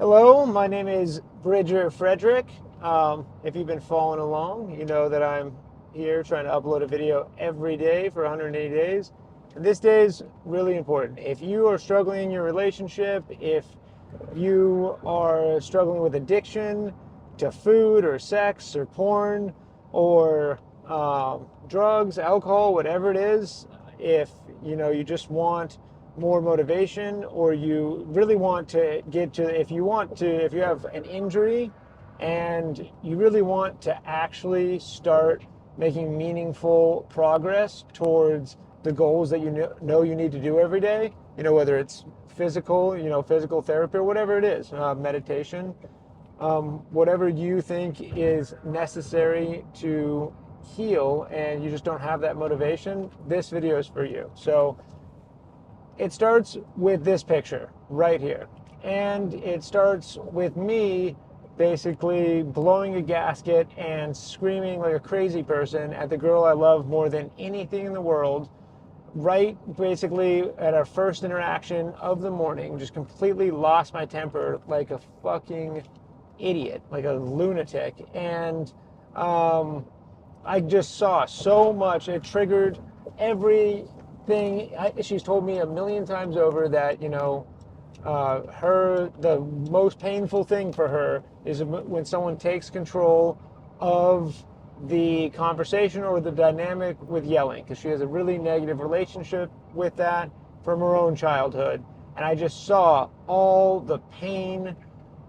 Hello, my name is Bridger Frederick. If you've been following along, you know that I'm here trying to upload a video every day for 180 days. And this day is really important. If you are struggling in your relationship, if you are struggling with addiction to food or sex or porn or drugs, alcohol, whatever it is, if you just want more motivation, or you really want to get to, if you have an injury and you really want to actually start making meaningful progress towards the goals that you know you need to do every day, whether it's physical therapy or whatever it is, meditation, whatever you think is necessary to heal, and you just don't have that motivation, this video is for you. So it starts with this picture right here. And it starts with me basically blowing a gasket and screaming like a crazy person at the girl I love more than anything in the world, right basically at our first interaction of the morning. Just completely lost my temper like a fucking idiot, like a lunatic. And I just saw so much. It triggered everything. She's told me a million times over that, the most painful thing for her is when someone takes control of the conversation or the dynamic with yelling, because she has a really negative relationship with that from her own childhood. And I just saw all the pain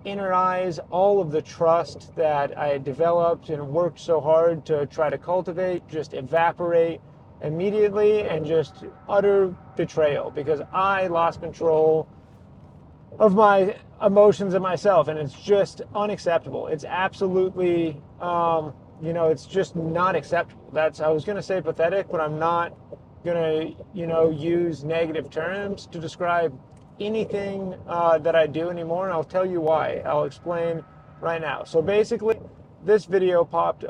in her eyes, all of the trust that I had developed and worked so hard to try to cultivate just evaporate immediately, and just utter betrayal because I lost control of my emotions and myself. And it's just unacceptable. It's absolutely, it's just not acceptable. I was going to say pathetic, but I'm not going to, use negative terms to describe anything that I do anymore, and I'll tell you why. I'll explain right now. So basically, this picture popped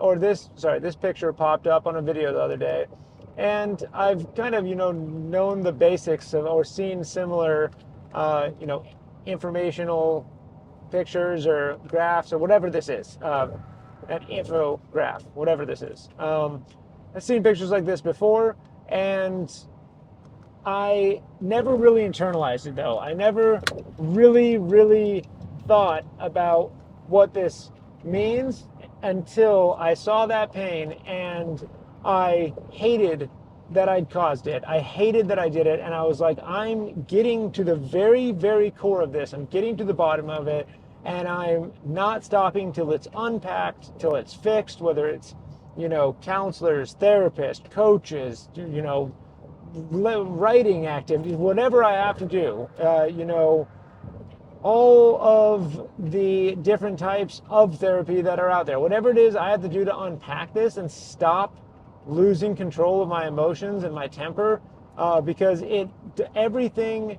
up on a video the other day, and I've kind of, known the basics of, or seen similar, informational pictures or graphs or whatever this is, an infograph, whatever this is. I've seen pictures like this before, and I never really internalized it though. I never really thought about what this means until I saw that pain, and I hated that I'd caused it. I hated that I did it, and I was like, I'm getting to the very, very core of this. I'm getting to the bottom of it, and I'm not stopping till it's unpacked, till it's fixed, whether it's, counselors, therapists, coaches, writing activities, whatever I have to do, all of the different types of therapy that are out there, whatever it is I have to do to unpack this and stop losing control of my emotions and my temper, because everything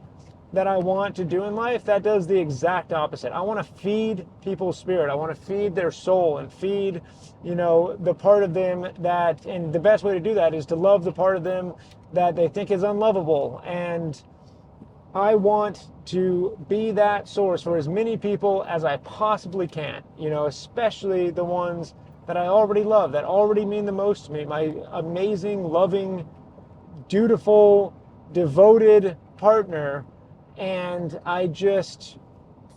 that I want to do in life, that does the exact opposite. I want to feed people's spirit. I want to feed their soul and feed, the part of them and the best way to do that is to love the part of them that they think is unlovable. And I want to be that source for as many people as I possibly can, especially the ones that I already love, that already mean the most to me, my amazing, loving, dutiful, devoted partner. And I just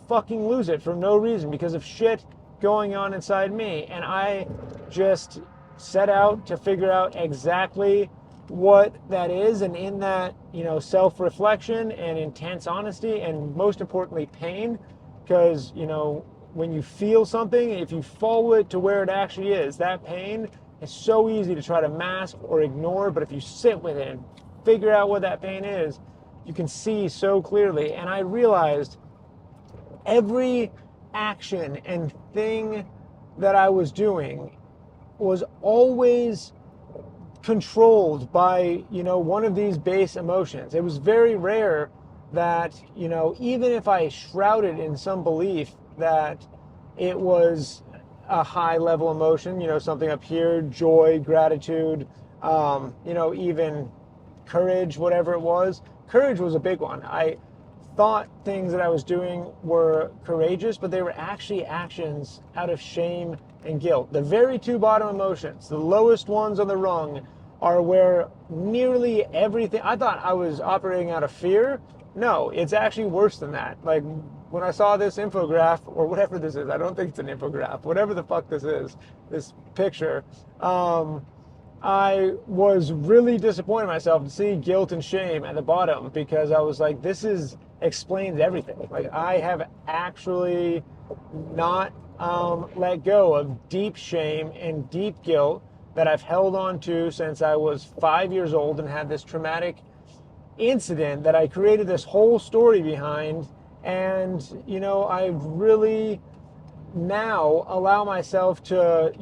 fucking lose it for no reason because of shit going on inside me. And I just set out to figure out exactly what that is, and in that, self-reflection and intense honesty, and most importantly pain, because when you feel something, if you follow it to where it actually is, that pain is so easy to try to mask or ignore. But if you sit with it and figure out what that pain is, you can see so clearly. And I realized every action and thing that I was doing was always controlled by, one of these base emotions. It was very rare that, even if I shrouded in some belief that it was a high level emotion, something up here, joy, gratitude, even courage, whatever it was. Courage was a big one. I thought things that I was doing were courageous, but they were actually actions out of shame and guilt. The very two bottom emotions, the lowest ones on the rung, are where nearly everything, I thought I was operating out of fear. No, it's actually worse than that. Like when I saw this infograph, or whatever this is, I don't think it's an infograph, whatever the fuck this is, this picture, I was really disappointed in myself to see guilt and shame at the bottom, because I was like, this is explains everything. Like I have actually not let go of deep shame and deep guilt that I've held on to since I was 5 years old and had this traumatic incident that I created this whole story behind. And, I really now allow myself to,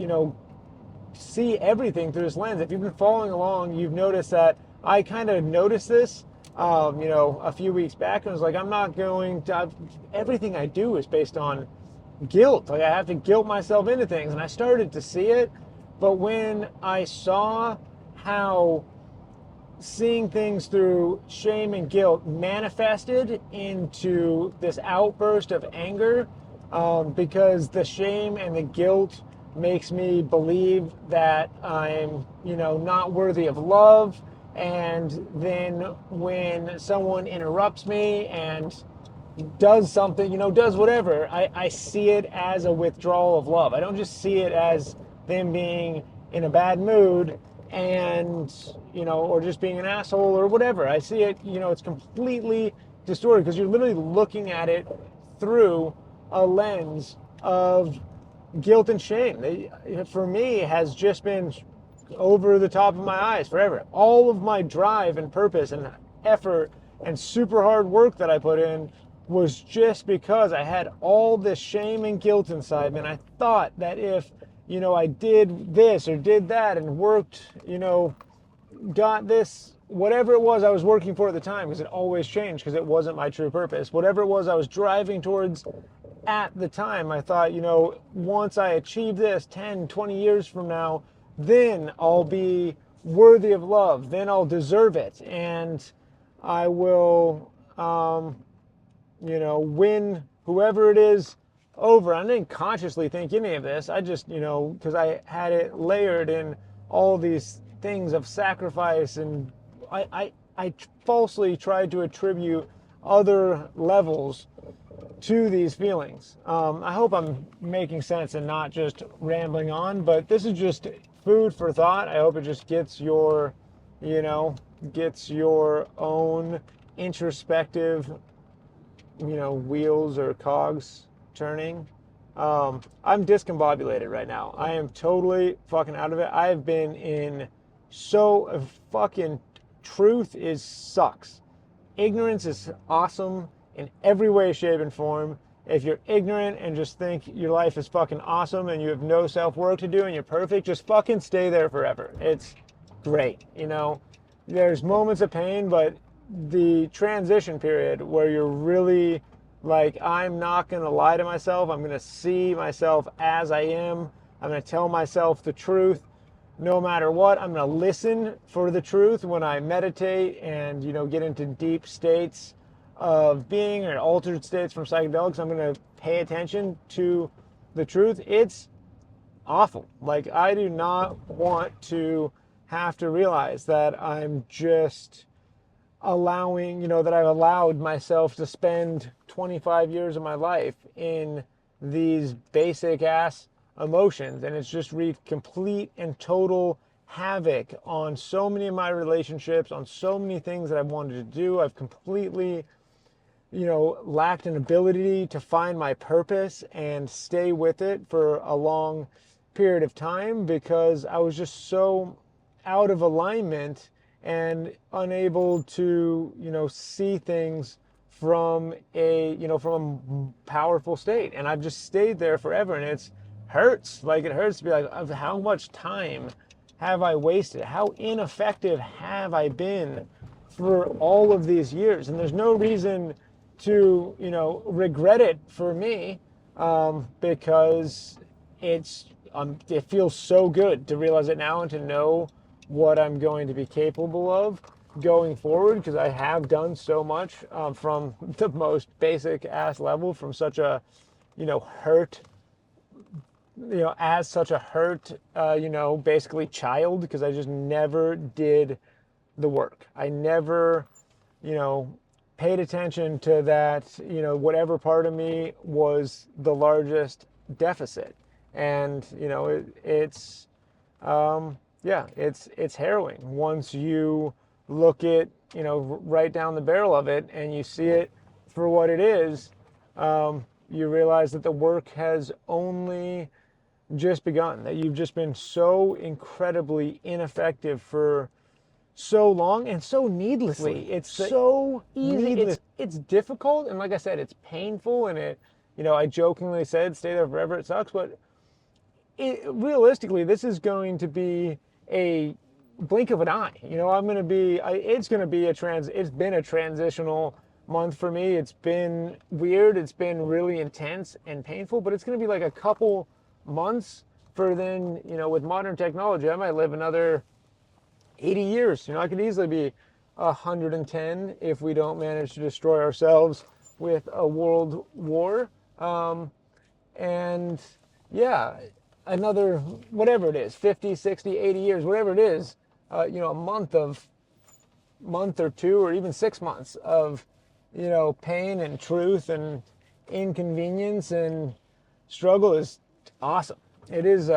see everything through this lens. If you've been following along, you've noticed that I kind of noticed this, a few weeks back, and was like, I'm not going to, everything I do is based on guilt. Like I have to guilt myself into things, and I started to see it. But when I saw how seeing things through shame and guilt manifested into this outburst of anger, because the shame and the guilt makes me believe that I'm, not worthy of love. And then when someone interrupts me and does something, does whatever, I see it as a withdrawal of love. I don't just see it as them being in a bad mood and, or just being an asshole or whatever. I see it, it's completely distorted, because you're literally looking at it through a lens of guilt and shame. For me, has just been over the top of my eyes forever. All of my drive and purpose and effort and super hard work that I put in was just because I had all this shame and guilt inside me. And I thought that if, I did this or did that and worked, got this, whatever it was I was working for at the time, because it always changed, because it wasn't my true purpose. Whatever it was I was driving towards at the time, I thought, once I achieve this 10, 20 years from now, then I'll be worthy of love. Then I'll deserve it. And I will, win whoever it is over. I didn't consciously think any of this. I just, because I had it layered in all these things of sacrifice, and I falsely tried to attribute other levels to these feelings. I hope I'm making sense and not just rambling on, but this is just food for thought. I hope it just gets your, gets your own introspective, wheels or cogs turning. I'm discombobulated right now. I am totally fucking out of it. I've been in fucking truth sucks. Ignorance is awesome in every way, shape, and form. If you're ignorant and just think your life is fucking awesome and you have no self-work to do and you're perfect, just fucking stay there forever. It's great, There's moments of pain, but the transition period where you're really like, I'm not going to lie to myself. I'm going to see myself as I am. I'm going to tell myself the truth no matter what. I'm going to listen for the truth when I meditate and, get into deep states of being, or altered states from psychedelics. I'm going to pay attention to the truth. It's awful. Like, I do not want to have to realize that I'm just allowing, that I've allowed myself to spend 25 years of my life in these basic ass emotions, and it's just wreaked complete and total havoc on so many of my relationships, on so many things that I've wanted to do. I've completely, lacked an ability to find my purpose and stay with it for a long period of time, because I was just so out of alignment and unable to, see things from a powerful state. And I've just stayed there forever, and it hurts. Like, it hurts to be like, of how much time have I wasted? How ineffective have I been for all of these years? And there's no reason to, regret it for me, because it feels so good to realize it now and to know what I'm going to be capable of. going forward, because I have done so much from the most basic ass level, from such a, hurt, as such a hurt, basically child, because I just never did the work. I never, you know, paid attention to that, whatever part of me was the largest deficit. And, it's harrowing once you look at, right down the barrel of it and you see it for what it is. You realize that the work has only just begun, that you've just been so incredibly ineffective for so long and so needlessly. It's so easy. It's difficult, and like I said, it's painful, and I jokingly said, "Stay there forever." It sucks, but realistically, this is going to be a blink of an eye. It's going to be it's been a transitional month for me. It's been weird. It's been really intense and painful, but it's going to be like a couple months for then, with modern technology, I might live another 80 years. I could easily be 110 if we don't manage to destroy ourselves with a world war. And yeah, another, whatever it is, 50, 60, 80 years, whatever it is, a month or two, or even 6 months of, pain and truth and inconvenience and struggle is awesome. It is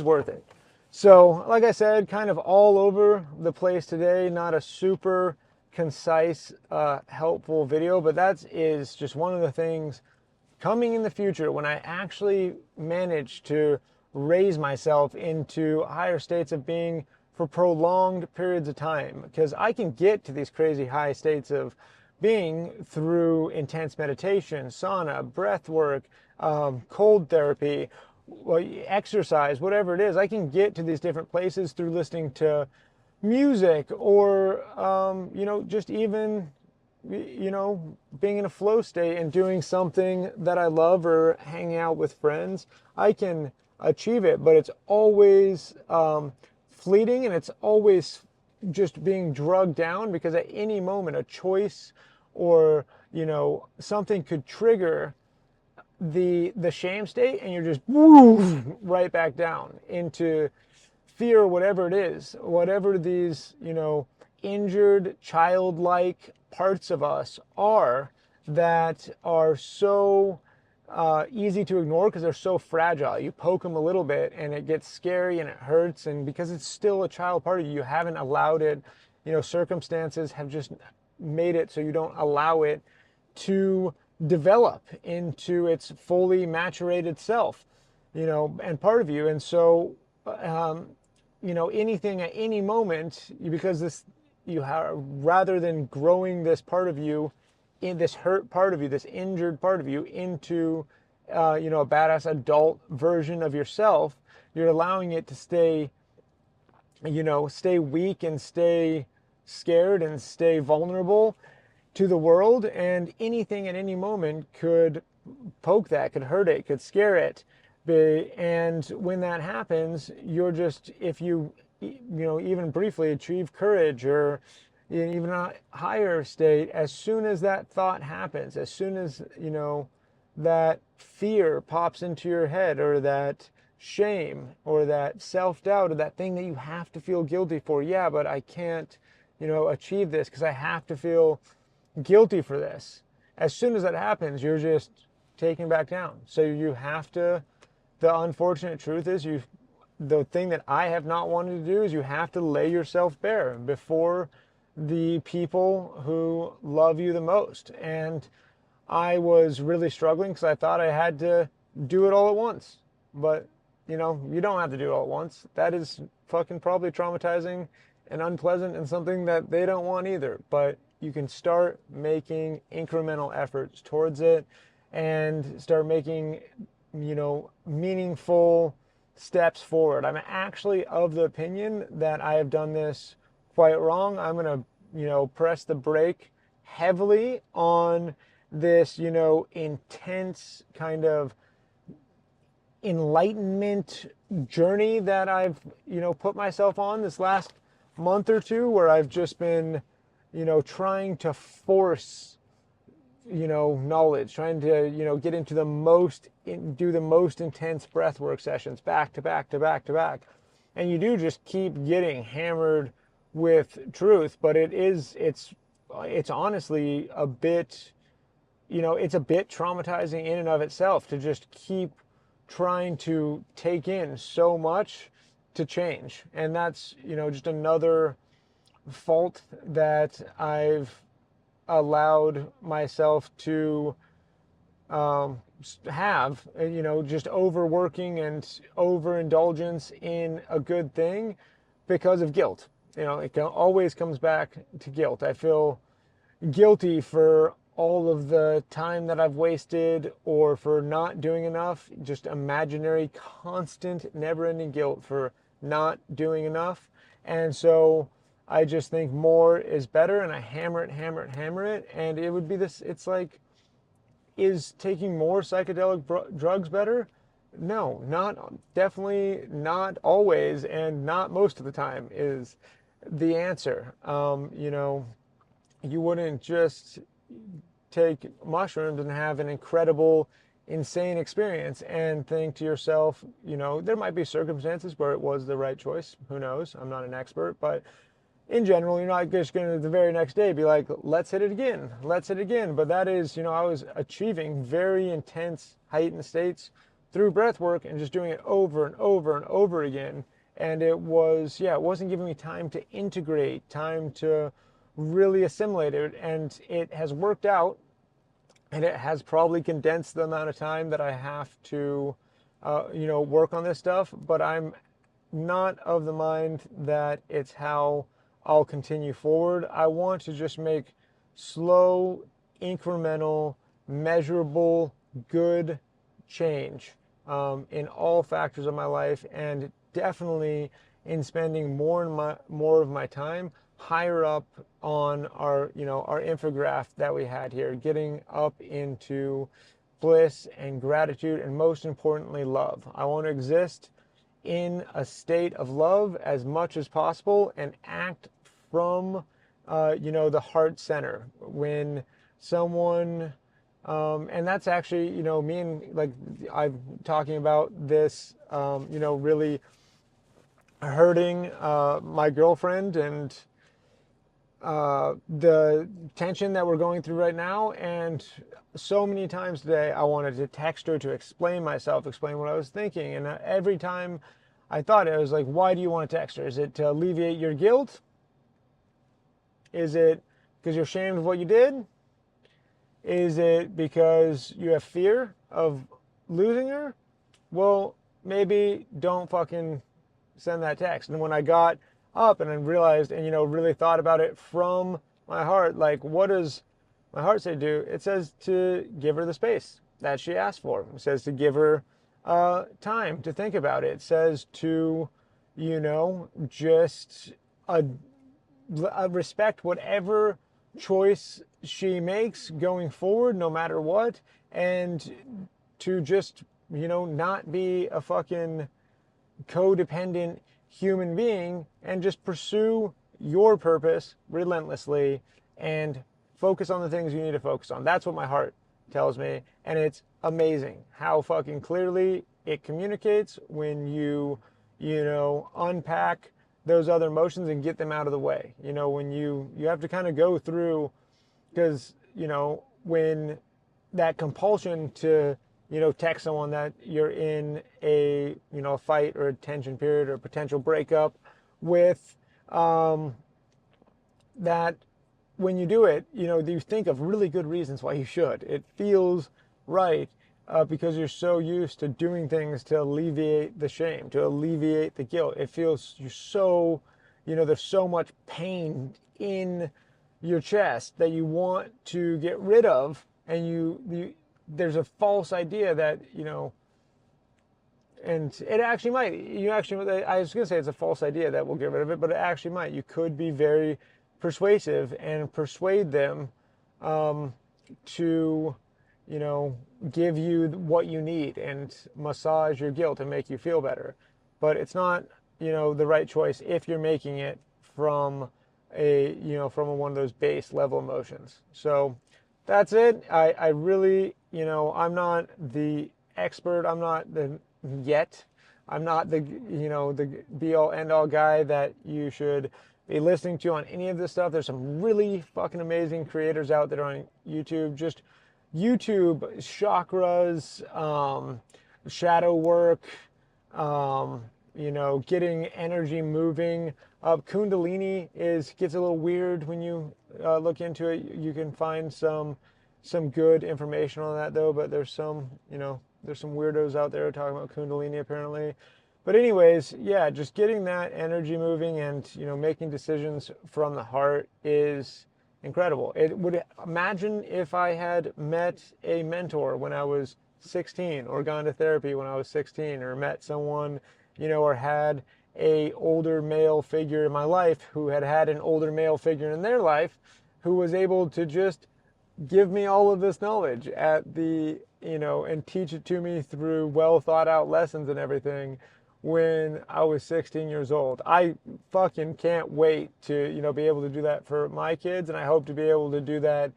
worth it. So, like I said, kind of all over the place today, not a super concise, helpful video, but that is just one of the things coming in the future when I actually manage to raise myself into higher states of being for prolonged periods of time. Because I can get to these crazy high states of being through intense meditation, sauna, breath work, cold therapy, exercise, whatever it is. I can get to these different places through listening to music, or just even being in a flow state and doing something that I love, or hanging out with friends. I can achieve it, but it's always fleeting, and it's always just being drugged down, because at any moment a choice or something could trigger the shame state, and you're just right back down into fear, whatever it is, whatever these injured childlike parts of us are that are so easy to ignore because they're so fragile. You poke them a little bit and it gets scary and it hurts, and because it's still a child part of you, you haven't allowed it, circumstances have just made it so you don't allow it to develop into its fully maturated self, and part of you. And so anything at any moment, because rather than growing this part of you, in this hurt part of you, this injured part of you, into a badass adult version of yourself, you're allowing it to stay weak and stay scared and stay vulnerable to the world. And anything at any moment could poke that, could hurt it, could scare it. And when that happens, you're just, if you even briefly achieve courage, or even a higher state, as soon as that thought happens, as soon as that fear pops into your head, or that shame, or that self-doubt, or that thing that you have to feel guilty for, yeah, but I can't achieve this because I have to feel guilty for this. As soon as that happens, you're just taken back down. So you have to, the unfortunate truth is, the thing that I have not wanted to do is you have to lay yourself bare before the people who love you the most. And I was really struggling because I thought I had to do it all at once. But, you don't have to do it all at once. That is fucking probably traumatizing and unpleasant, and something that they don't want either. But you can start making incremental efforts towards it, and start making, meaningful steps forward. I'm actually of the opinion that I have done this quite wrong. I'm going to, press the brake heavily on this, intense kind of enlightenment journey that I've, put myself on this last month or two where I've just been, trying to force, knowledge, trying to, get into do the most intense breath work sessions back to back to back to back. And you do just keep getting hammered with truth, but it's honestly a bit, it's a bit traumatizing in and of itself to just keep trying to take in so much to change. And that's, just another fault that I've allowed myself to have, just overworking and overindulgence in a good thing because of guilt. It always comes back to guilt. I feel guilty for all of the time that I've wasted or for not doing enough, just imaginary, constant, never-ending guilt for not doing enough. And so I just think more is better, and I hammer it, hammer it, hammer it. And it would be this, it's like, is taking more psychedelic drugs better? No, definitely not always, and not most of the time is the answer. You wouldn't just take mushrooms and have an incredible, insane experience and think to yourself, there might be circumstances where it was the right choice. Who knows? I'm not an expert, but in general, you're not just going to the very next day be like, let's hit it again. Let's hit it again. But that is, I was achieving very intense heightened states through breath work and just doing it over and over and over again. And it wasn't giving me time to integrate, time to really assimilate it. And it has worked out, and it has probably condensed the amount of time that I have to, work on this stuff. But I'm not of the mind that it's how I'll continue forward. I want to just make slow, incremental, measurable, good change in all factors of my life, and definitely in spending more of my time higher up on our infograph that we had here, getting up into bliss and gratitude, and most importantly, love. I want to exist in a state of love as much as possible and act from the heart center. When someone and that's actually, me and, like, I'm talking about this, really hurting my girlfriend and the tension that we're going through right now. And so many times today I wanted to text her to explain myself, explain what I was thinking. And every time I thought it, I was like, why do you want to text her? Is it to alleviate your guilt? Is it because you're ashamed of what you did? Is it because you have fear of losing her? Well, maybe don't fucking send that text. And when I got up and I realized and, really thought about it from my heart, like, what does my heart say do? It says to give her the space that she asked for. It says to give her time to think about it. It says to, just respect whatever choice she makes going forward, no matter what, and to just, not be a fucking codependent human being and just pursue your purpose relentlessly and focus on the things you need to focus on. That's what my heart tells me, and it's amazing how fucking clearly it communicates when you unpack those other emotions and get them out of the way. When you have to kind of go through, because when that compulsion to text someone that you're in a a fight or a tension period or a potential breakup with, that when you do it, you think of really good reasons why you should. It feels right because you're so used to doing things to alleviate the shame, to alleviate the guilt. It feels you're so, there's so much pain in your chest that you want to get rid of, and there's a false idea that, and it actually might, I was going to say it's a false idea that will get rid of it, but it actually might. You could be very persuasive and persuade them to, give you what you need and massage your guilt and make you feel better. But it's not, the right choice if you're making it from one of those base level emotions. So that's it. I really, I'm not the expert. I'm not the yet. I'm not the, the be all end all guy that you should be listening to on any of this stuff. There's some really fucking amazing creators out there on YouTube. Just YouTube chakras, shadow work, getting energy moving. Kundalini gets a little weird when you look into it. You can find some good information on that though, but there's some weirdos out there talking about Kundalini apparently. But anyways, yeah, just getting that energy moving and making decisions from the heart is incredible. Imagine if I had met a mentor when I was 16, or gone to therapy when I was 16, or met someone, or had a older male figure in my life who had an older male figure in their life who was able to just give me all of this knowledge and teach it to me through well thought out lessons and everything when I was 16 years old. I fucking can't wait to, be able to do that for my kids, and I hope to be able to do that,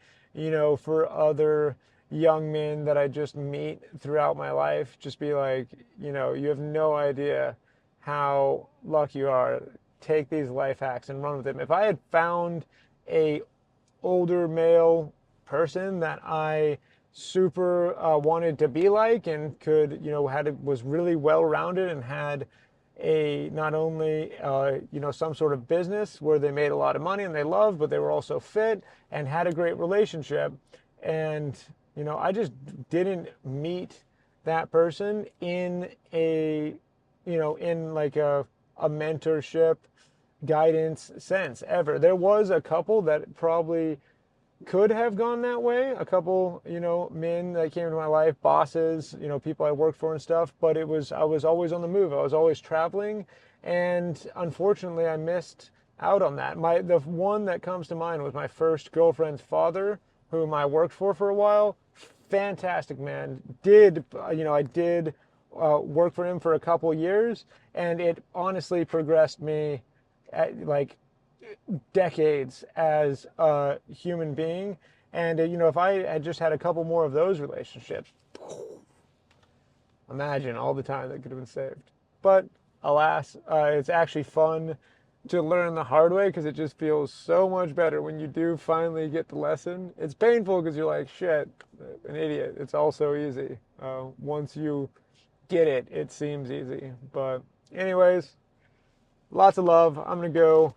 for other young men that I just meet throughout my life. Just be like, you have no idea how lucky you are. Take these life hacks and run with them. If I had found a older male person that I super wanted to be like, and could, was really well-rounded and had not only some sort of business where they made a lot of money and they loved, but they were also fit and had a great relationship. And I just didn't meet that person in like a mentorship guidance sense ever. There was a couple that probably could have gone that way, a couple, men that came into my life, bosses, people I worked for and stuff, but I was always on the move. I was always traveling, and unfortunately I missed out on that. The one that comes to mind was my first girlfriend's father, whom I worked for a while. Fantastic man. I did work for him for a couple years, and it honestly progressed me like decades as a human being. And if I had just had a couple more of those relationships, imagine all the time that could have been saved. But alas, it's actually fun to learn the hard way, because it just feels so much better when you do finally get the lesson. It's painful because you're like, shit, an idiot. It's all so easy. Once you get it, it seems easy. But anyways, lots of love. I'm gonna go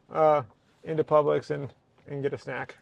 into Publix and get a snack.